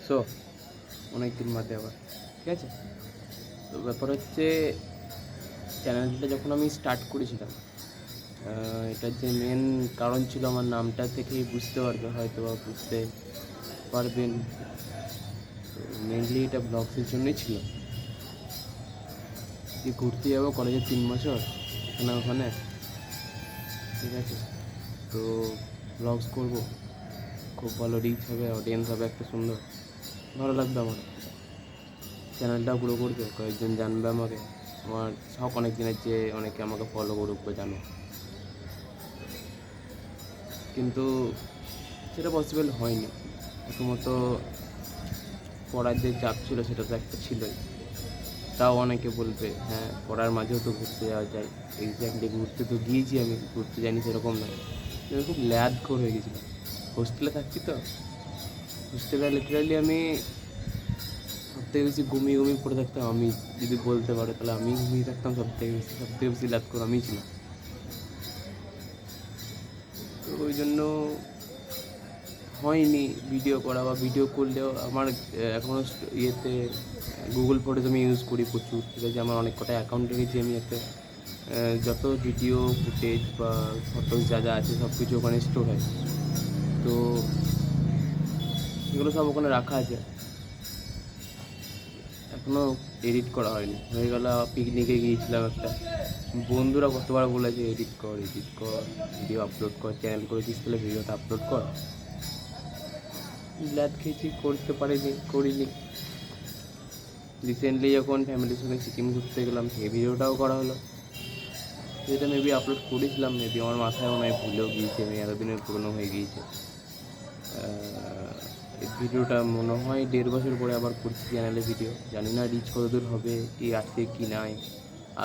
So অনেক দিন বাদে আবার, ঠিক আছে। তো ব্যাপার হচ্ছে, চ্যানেলটা যখন আমি স্টার্ট করেছিলাম, এটার যে মেন কারণ ছিল, আমার নামটা থেকেই বুঝতে পারবে, হয়তো বা বুঝতে পারবেন। তো মেনলি এটা ব্লগসের জন্যই ছিল, যে ঘুরতে যাবো কলেজের 3 বছর এখানে ওখানে, ঠিক আছে। তো ব্লগস করবো, খুব ভালো রিচ হবে, অডিয়েন্স হবে একটা সুন্দর, ভালো লাগবে আমার। চ্যানেলটাও গ্রো করবে, কয়েকজন জানবে আমাকে, আমার শখ অনেক দিনের যে অনেকে আমাকে ফলো করুক বা জানো, কিন্তু সেটা পসিবল হয়নি। প্রথমত পড়ার যে চাপ ছিল সেটা তো একটা ছিলই। তাও অনেকে বলবে হ্যাঁ, পড়ার মাঝেও তো ঘুরতে যাওয়া যায়। এক্স্যাক্টলি ঘুরতে তো গিয়েছি, আমি ঘুরতে যাইনি সেরকম নয়, আমি খুব ল্যাদখোর হয়ে গেছিলাম। হোস্টেলে থাকছি তো, হোস্টেলে লিটারালি আমি সবথেকে বেশি ঘুমিয়ে ঘুমিয়ে পড়ে থাকতাম। আমি যদি বলতে পারো তাহলে আমি ঘুমিয়ে থাকতাম সবথেকে বেশি ল্যাদখোর আমিই ছিলাম। তো ওই জন্য হয়নি ভিডিও করা, বা ভিডিও করলেও আমার এখনও ইয়েতে গুগল ফটোজ আমি ইউজ করি প্রচুর, ঠিক আছে। আমার অনেক কটা অ্যাকাউন্ট রেখেছি আমি, এতে যত ভিডিও ফুটেজ বা ফটোজ যা যা আছে সব কিছু ওখানে স্টোর হয়। তো এগুলো সব ওখানে রাখা আছে, এখনও এডিট করা হয়নি। হয়ে গেল পিকনিকে গিয়েছিলাম একটা, বন্ধুরা কতবার বলেছে এডিট কর, ভিডিও আপলোড কর, চ্যানেল করেছিস তাহলে ভিডিওটা আপলোড কর। ল্যাদ খেয়েছি, করতে পারিনি, করিনি। রিসেন্টলি যখন ফ্যামিলির সঙ্গে সিকিম ঘুরতে গেলাম, সেই ভিডিওটাও করা হলো, যেটা মেবি আপলোড করেছিলাম, মেবি আমার মাথায় মনে হয় ভুলেও গিয়েছে, আমি এতদিনের পুরনো হয়ে গিয়েছে। এই ভিডিওটা মনে হয় 1.5 বছর পরে আবার করছি চ্যানেলে ভিডিও, জানি না রিচ কতদূর হবে, কি আছে কি নাই,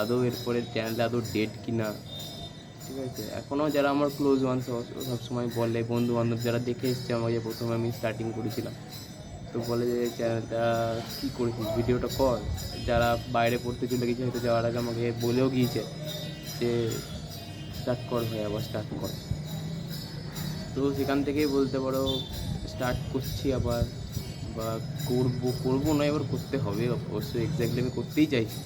আদৌ এরপরে চ্যানেলটা আদৌ ডেড কি না, ঠিক আছে। এখনও যারা আমার ক্লোজ ওয়ান্স সবসময় বলে, বন্ধু বান্ধব যারা দেখে এসছে আমাকে, প্রথমে আমি স্টার্টিং করেছিলাম, তো বলে যে চ্যানেলটা কী করেছিস, ভিডিওটা কর। যারা বাইরে পড়তে চলে গেছে হয়তো, যাওয়ার আগে আমাকে বলেও গিয়েছে যে স্টার্ট কর ভাই, আবার স্টার্ট কর। তো সেখান থেকেই বলতে পারো স্টার্ট করছি আবার, বা করবো নয়, এবার করতে হবে অবশ্যই, এক্স্যাক্টলি আমি করতেই চাইছি।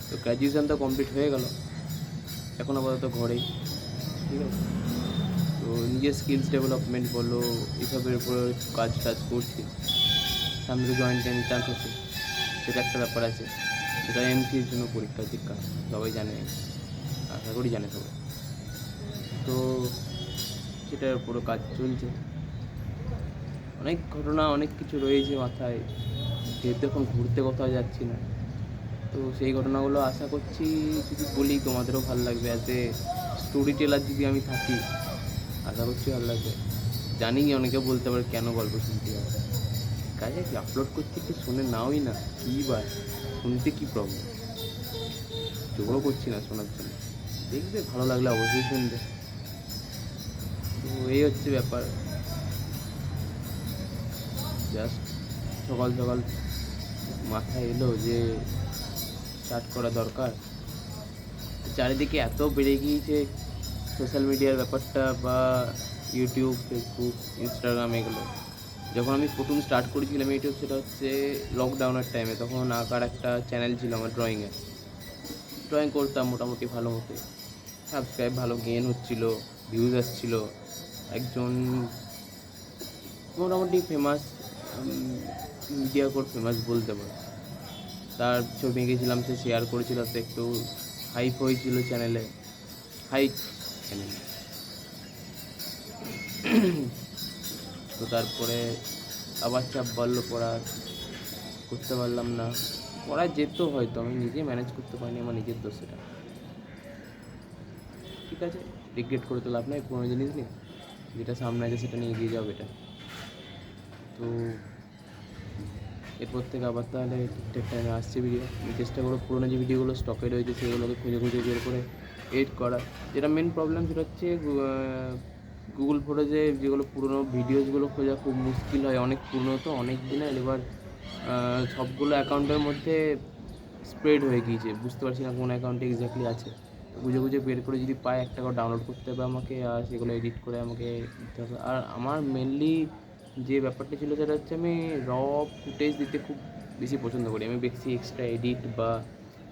তো গ্র্যাজুয়েশান তো কমপ্লিট হয়ে গেল, এখন আপাতত ঘরেই, ঠিক আছে। তো নিজের স্কিলস ডেভেলপমেন্ট বলো, এসবের উপর কাজ টাজ করছি। সামনে তো জয়েন্ট এন্ট্রান্স আছে, সেটা একটা ব্যাপার আছে, সেটা এমসির জন্য পরীক্ষা দীক্ষা, সবাই জানে, আশা করি জানে সবাই। তো সেটার উপরও কাজ চলছে, অনেক ঘটনা অনেক কিছু রয়েছে মাথায়, যেহেতু এখন ঘুরতে কোথাও যাচ্ছি না। তো সেই ঘটনাগুলো আশা করছি যদি বলি তোমাদেরও ভালো লাগবে, অ্যাজ এ স্টোরি টেলার যদি আমি থাকি, আশা করছি ভালো লাগবে। জানি অনেকে বলতে পারে কেন গল্প শুনতে হবে, কাজে কি আপলোড করছি, একটু শুনে নাওই না, কী বা শুনতে কী প্রবলেম, জোরও করছি না শোনার জন্য, দেখবে ভালো লাগলে অবশ্যই শুনবে। তো এই হচ্ছে ব্যাপার, জাস্ট সকাল সকাল মাথায় এলো যে স্টার্ট করা দরকার। চারিদিকে এত বেড়ে গিয়েছে সোশ্যাল মিডিয়ার ব্যাপারটা, বা ইউটিউব, ফেসবুক, ইনস্টাগ্রাম, এগুলো। যখন আমি প্রথম স্টার্ট করেছিলাম ইউটিউব, সেটা হচ্ছে লকডাউনের টাইমে, তখন আঁকার একটা চ্যানেল ছিল আমার, ড্রয়িং করতাম মোটামুটি ভালো মতো, সাবস্ক্রাইব ভালো গেইন হচ্ছিলো, ভিউজ আসছিলো। একজন মোটামুটি ফেমাস মিডিয়া কোড ফেমাস বলতে পারো, তার ছবি এঁকেছিলাম, সে শেয়ার করেছিল, তো একটু হাইপ হয়েছিল চ্যানেলে, হাইপ চ্যানেলে। তো তারপরে আবার চাপ বাড়লো পড়ার, করতে পারলাম না, পড়া যেত হয়তো, আমি নিজে ম্যানেজ করতে পারিনি, আমার নিজের দোষ সেটা, ঠিক আছে। রিগ্রেট করে তো লাভ নাই, পুরোনো জিনিস নিয়ে, যেটা সামনে আছে সেটা নিয়ে এগিয়ে যাও এটা। তো এরপর থেকে আবার তাহলে ঠিকঠাক টাইমে আসছে ভিডিও, আমি চেষ্টা করবো পুরোনো যে ভিডিওগুলো স্টকে রয়েছে সেগুলোকে খুঁজে খুঁজে বের করে এডিট করা। যেটা মেন প্রবলেম সেটা হচ্ছে গুগল ফটোজে যেগুলো পুরোনো ভিডিওসগুলো খোঁজা খুব মুশকিল হয়, অনেক পুরনো তো, অনেক দিনের, এবার সবগুলো অ্যাকাউন্টের মধ্যে স্প্রেড হয়ে গিয়েছে, বুঝতে পারছি না কোন অ্যাকাউন্টে এক্স্যাক্টলি আছে। খুঁজে খুঁজে বের করে যদি পাই, একটা করে ডাউনলোড করতে হবে আমাকে, আর সেগুলো এডিট করে আমাকে দিতে হবে। আর আমার মেনলি যে ব্যাপারটা ছিল সেটা হচ্ছে আমি র ফুটেজ দিতে খুব বেশি পছন্দ করি। আমি বেশি এক্সট্রা এডিট বা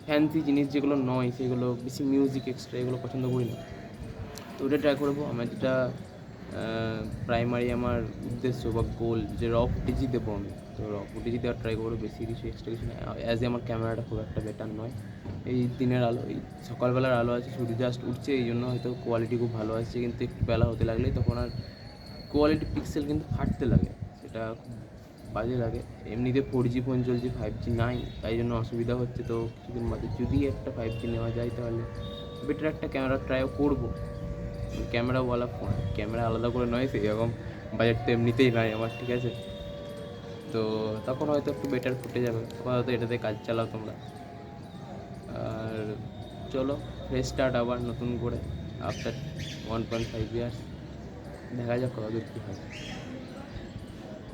ফ্যান্সি জিনিস যেগুলো নয় সেগুলো, বেশি মিউজিক এক্সট্রা এগুলো পছন্দ করি না। তো ওটা ট্রাই করবো। আমার যেটা প্রাইমারি আমার উদ্দেশ্য বা গোল, যে র ফুটেজই দেবো আমি, তো র ফুটেজই দেওয়ার ট্রাই করবো, বেশি কিছু এক্সট্রা কিছু না। অ্যাজ এ আমার ক্যামেরাটা খুব একটা বেটার নয়। এই দিনের আলো, এই সকালবেলার আলো আছে, সূর্য জাস্ট উঠছে, এই জন্য হয়তো কোয়ালিটি খুব ভালো আসছে, কিন্তু একটু বেলা হতে লাগলেই তখন আর কোয়ালিটি পিক্সেল কিন্তু ফাটতে লাগে, সেটা খুব বাজে লাগে। এমনিতে 4G ফোন চলছে, 5G নাই, তাই জন্য অসুবিধা হচ্ছে। তো কিছুদিন বাদে যদি একটা 5G নেওয়া যায় তাহলে বেটার একটা ক্যামেরা ট্রাইও করবো। ক্যামেরাওয়ালা ফোন, ক্যামেরা আলাদা করে নয়, সেরকম বাজেট তো এমনিতেই নাই আমার, ঠিক আছে? তো তখন হয়তো একটু বেটার ফুটে যাবে, হয়তো এটাতে কাজ চালাও তোমরা। আর চলো, ফ্রেশ স্টার্ট আবার নতুন করে আফটার 1.5 ইয়ার্স, দেখা যাক কতদূর কী হয়।